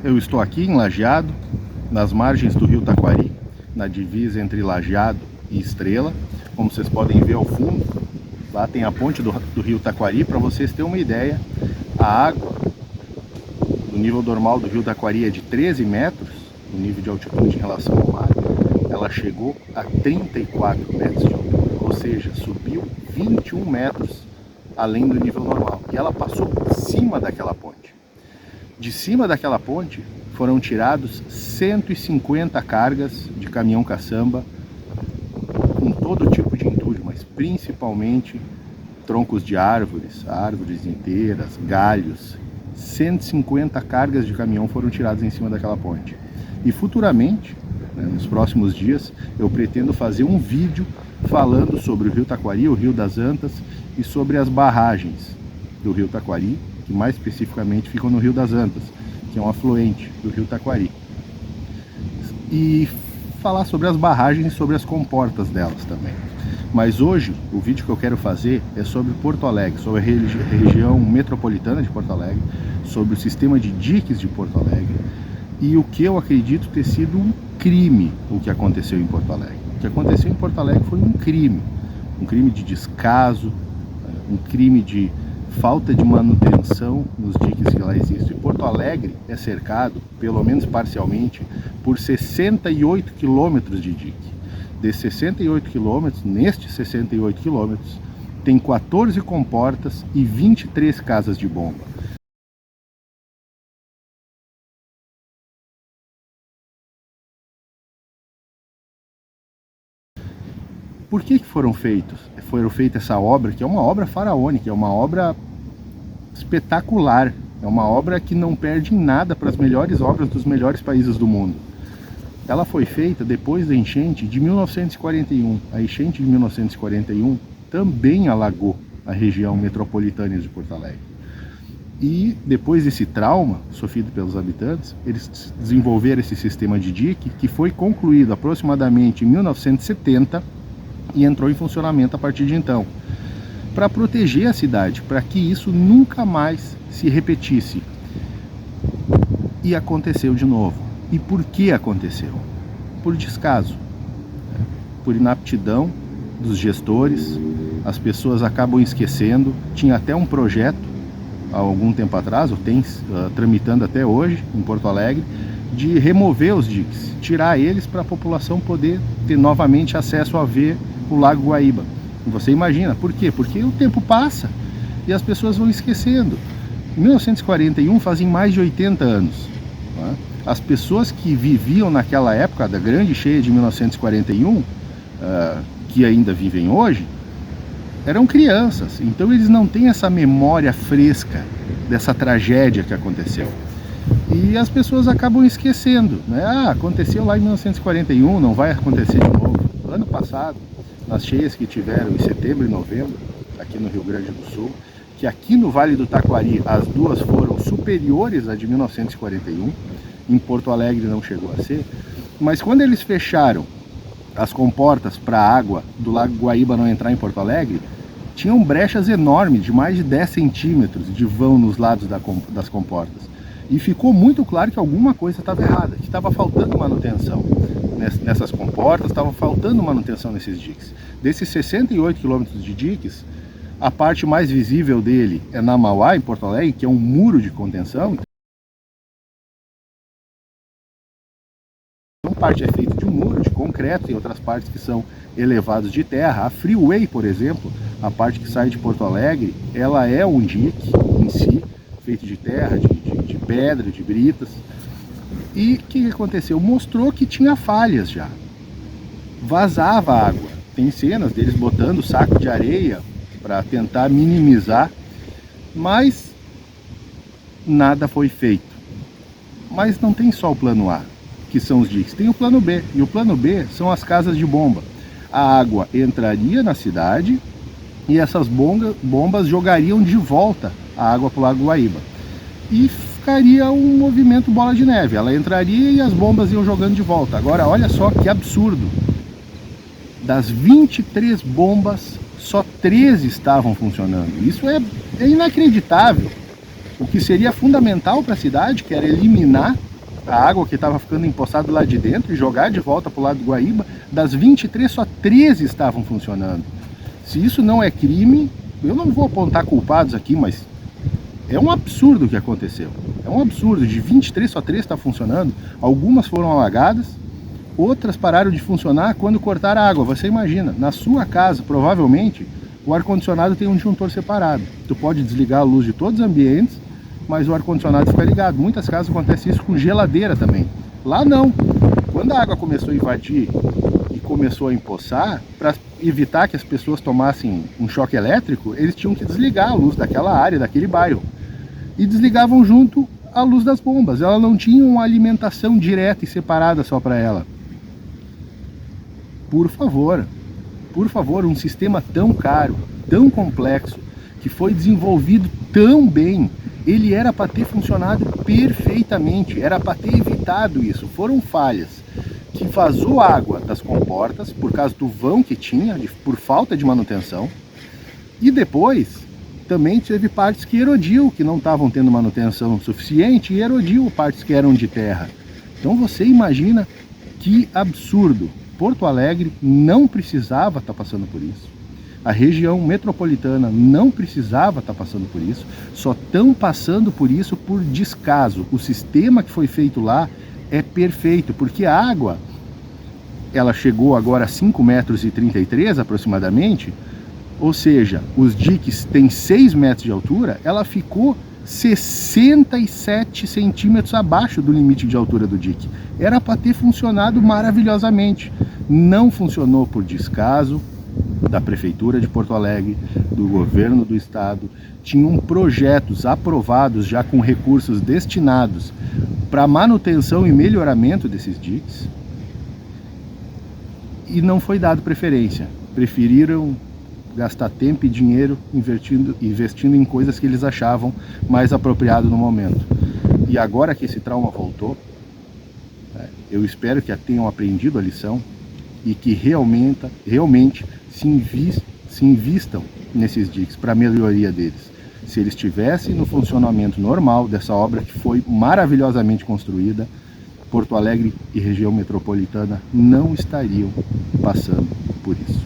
Eu estou aqui em Lajeado, nas margens do rio Taquari, na divisa entre Lajeado e Estrela. Como vocês podem ver ao fundo, lá tem a ponte do rio Taquari. Para vocês terem uma ideia, a água do nível normal do rio Taquari é de 13 metros, o nível de altitude em relação ao mar. Ela chegou a 34 metros de altura, ou seja, subiu 21 metros além do nível normal. E ela passou por cima daquela ponte. De cima daquela ponte foram tirados 150 cargas de caminhão caçamba com todo tipo de entulho, mas principalmente troncos de árvores, árvores inteiras, galhos. 150 cargas de caminhão foram tiradas em cima daquela ponte. E futuramente, nos próximos dias, eu pretendo fazer um vídeo falando sobre o rio Taquari, o rio das Antas, e sobre as barragens do rio Taquari, que mais especificamente ficam no rio das Antas, que é um afluente do rio Taquari. E falar sobre as barragens e sobre as comportas delas também. Mas hoje, o vídeo que eu quero fazer é sobre Porto Alegre, sobre a região metropolitana de Porto Alegre, sobre o sistema de diques de Porto Alegre, e o que eu acredito ter sido um crime o que aconteceu em Porto Alegre. O que aconteceu em Porto Alegre foi um crime de descaso, um crime de falta de manutenção nos diques que lá existem. Porto Alegre é cercado, pelo menos parcialmente, por 68 quilômetros de dique. Desses 68 quilômetros, nestes 68 quilômetros, tem 14 comportas e 23 casas de bomba. Por que foram feitas essa obra, que é uma obra faraônica, é uma obra espetacular, é uma obra que não perde em nada para as melhores obras dos melhores países do mundo. Ela foi feita depois da enchente de 1941. A enchente de 1941 também alagou a região metropolitana de Porto Alegre. E depois desse trauma sofrido pelos habitantes, eles desenvolveram esse sistema de dique, que foi concluído aproximadamente em 1970 e entrou em funcionamento a partir de então, para proteger a cidade, para que isso nunca mais se repetisse. E aconteceu de novo. E por que aconteceu? Por descaso, por inaptidão dos gestores. As pessoas acabam esquecendo. Tinha até um projeto há algum tempo atrás, ou tem tramitando até hoje em Porto Alegre, de remover os diques, tirar eles para a população poder ter novamente acesso a ver o Lago Guaíba. E você imagina, por quê? Porque o tempo passa e as pessoas vão esquecendo. Em 1941 fazem mais de 80 anos. Né? As pessoas que viviam naquela época da grande cheia de 1941, que ainda vivem hoje, eram crianças. Então eles não têm essa memória fresca dessa tragédia que aconteceu. E as pessoas acabam esquecendo, né? Aconteceu lá em 1941, não vai acontecer de novo. Ano passado, nas cheias que tiveram em setembro e novembro, aqui no Rio Grande do Sul, que aqui no Vale do Taquari as duas foram superiores à de 1941, em Porto Alegre não chegou a ser, mas quando eles fecharam as comportas para a água do Lago Guaíba não entrar em Porto Alegre, tinham brechas enormes de mais de 10 centímetros de vão nos lados das comportas. E ficou muito claro que alguma coisa estava errada, que estava faltando manutenção nessas comportas, estava faltando manutenção nesses diques. Desses 68 quilômetros de diques, a parte mais visível dele é na Mauá, em Porto Alegre, que é um muro de contenção. Uma parte é feita de um muro de concreto, tem outras partes que são elevados de terra. A Freeway, por exemplo, a parte que sai de Porto Alegre, ela é um dique em si, feito de terra, de pedra, de britas. E o que aconteceu? Mostrou que tinha falhas já. Vazava água. Tem cenas deles botando saco de areia para tentar minimizar, mas nada foi feito. Mas não tem só o plano A, que são os diques, tem o plano B, e o plano B são as casas de bomba. A água entraria na cidade e essas bombas jogariam de volta a água para o Lago Guaíba. E ficaria um movimento bola de neve, ela entraria e as bombas iam jogando de volta. Agora olha só que absurdo, das 23 bombas, só 13 estavam funcionando. Isso é inacreditável. O que seria fundamental para a cidade, que era eliminar a água que estava ficando empoçada lá de dentro e jogar de volta para o lado do Guaíba. Das 23, só 13 estavam funcionando. Se isso não é crime, eu não vou apontar culpados aqui, mas é um absurdo o que aconteceu. É um absurdo, de 23 só 3 está funcionando. Algumas foram alagadas, outras pararam de funcionar quando cortaram a água. Você imagina, na sua casa, provavelmente, o ar-condicionado tem um disjuntor separado. Tu pode desligar a luz de todos os ambientes, mas o ar-condicionado fica ligado. Muitas casas acontece isso com geladeira também. Lá não. Quando a água começou a invadir e começou a empoçar, para evitar que as pessoas tomassem um choque elétrico, eles tinham que desligar a luz daquela área, daquele bairro. E desligavam junto a luz das bombas. Ela não tinha uma alimentação direta e separada só para ela. Por favor, um sistema tão caro, tão complexo, que foi desenvolvido tão bem, ele era para ter funcionado perfeitamente, era para ter evitado isso. Foram falhas que vazou água das comportas por causa do vão que tinha, por falta de manutenção, e depois também teve partes que erodiu, que não estavam tendo manutenção suficiente, e erodiu partes que eram de terra. Então você imagina que absurdo. Porto Alegre não precisava estar passando por isso. A região metropolitana não precisava estar passando por isso. Só estão passando por isso por descaso. O sistema que foi feito lá é perfeito, porque a água, ela chegou agora a 5,33 metros aproximadamente, ou seja, os diques têm 6 metros de altura, ela ficou 67 centímetros abaixo do limite de altura do dique. Era para ter funcionado maravilhosamente. Não funcionou por descaso da Prefeitura de Porto Alegre, do governo do estado. Tinham projetos aprovados já com recursos destinados para manutenção e melhoramento desses diques, e não foi dado preferência. Preferiram gastar tempo e dinheiro investindo em coisas que eles achavam mais apropriado no momento. E agora que esse trauma voltou, eu espero que tenham aprendido a lição e que realmente se invistam nesses diques para a melhoria deles. Se eles estivessem no funcionamento normal dessa obra que foi maravilhosamente construída, Porto Alegre e região metropolitana não estariam passando por isso.